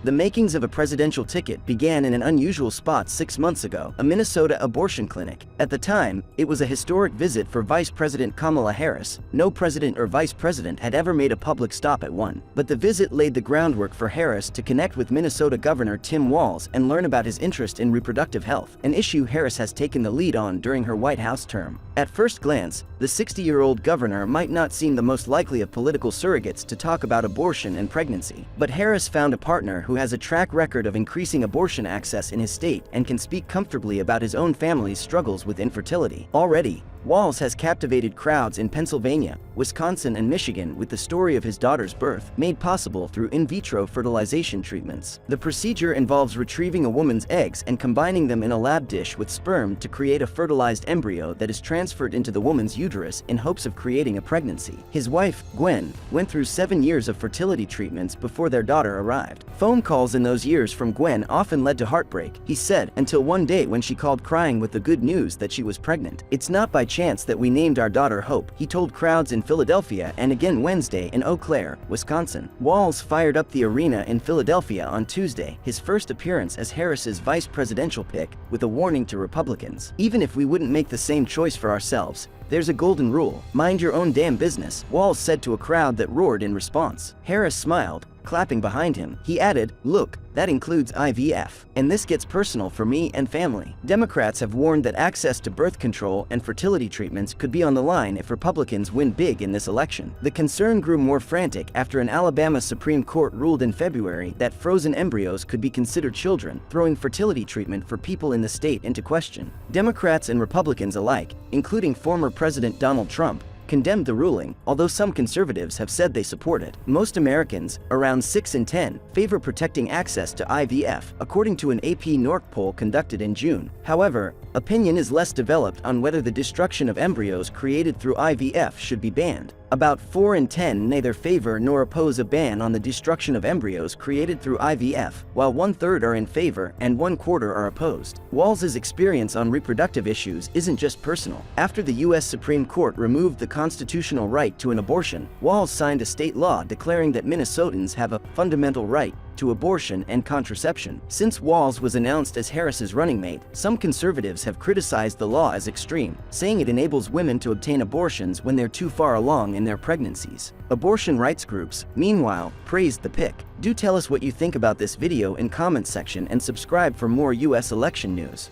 The makings of a presidential ticket began in an unusual spot 6 months ago, a Minnesota abortion clinic. At the time, it was a historic visit for Vice President Kamala Harris. No president or vice president had ever made a public stop at one. But the visit laid the groundwork for Harris to connect with Minnesota Governor Tim Walz and learn about his interest in reproductive health, an issue Harris has taken the lead on during her White House term. At first glance, the 60-year-old governor might not seem the most likely of political surrogates to talk about abortion and pregnancy. But Harris found a partner who has a track record of increasing abortion access in his state and can speak comfortably about his own family's struggles with infertility. Already, Walz has captivated crowds in Pennsylvania, Wisconsin, and Michigan with the story of his daughter's birth, made possible through in vitro fertilization treatments. The procedure involves retrieving a woman's eggs and combining them in a lab dish with sperm to create a fertilized embryo that is transferred into the woman's uterus in hopes of creating a pregnancy. His wife, Gwen, went through 7 years of fertility treatments before their daughter arrived. Phone calls in those years from Gwen often led to heartbreak, he said, until one day when she called crying with the good news that she was pregnant. "It's not by chance that we named our daughter Hope," he told crowds in Philadelphia and again Wednesday in Eau Claire, Wisconsin. Walz fired up the arena in Philadelphia on Tuesday, his first appearance as Harris's vice presidential pick, with a warning to Republicans. "Even if we wouldn't make the same choice for ourselves, there's a golden rule. Mind your own damn business," Walz said to a crowd that roared in response. Harris smiled, clapping behind him. He added, "Look, that includes IVF. And this gets personal for me and family." Democrats have warned that access to birth control and fertility treatments could be on the line if Republicans win big in this election. The concern grew more frantic after an Alabama Supreme Court ruled in February that frozen embryos could be considered children, throwing fertility treatment for people in the state into question. Democrats and Republicans alike, including former President Donald Trump, condemned the ruling, although some conservatives have said they support it. Most Americans, around 6 in 10, favor protecting access to IVF, according to an AP NORC poll conducted in June. However, opinion is less developed on whether the destruction of embryos created through IVF should be banned. About 4 in 10 neither favor nor oppose a ban on the destruction of embryos created through IVF, while 1/3 are in favor and 1/4 are opposed. Walz's experience on reproductive issues isn't just personal. After the U.S. Supreme Court removed the constitutional right to an abortion, Walz signed a state law declaring that Minnesotans have a fundamental right to abortion and contraception. Since Walz was announced as Harris's running mate, some conservatives have criticized the law as extreme, saying it enables women to obtain abortions when they're too far along in their pregnancies. Abortion rights groups, meanwhile, praised the pick. Do tell us what you think about this video in comments section and subscribe for more U.S. election news.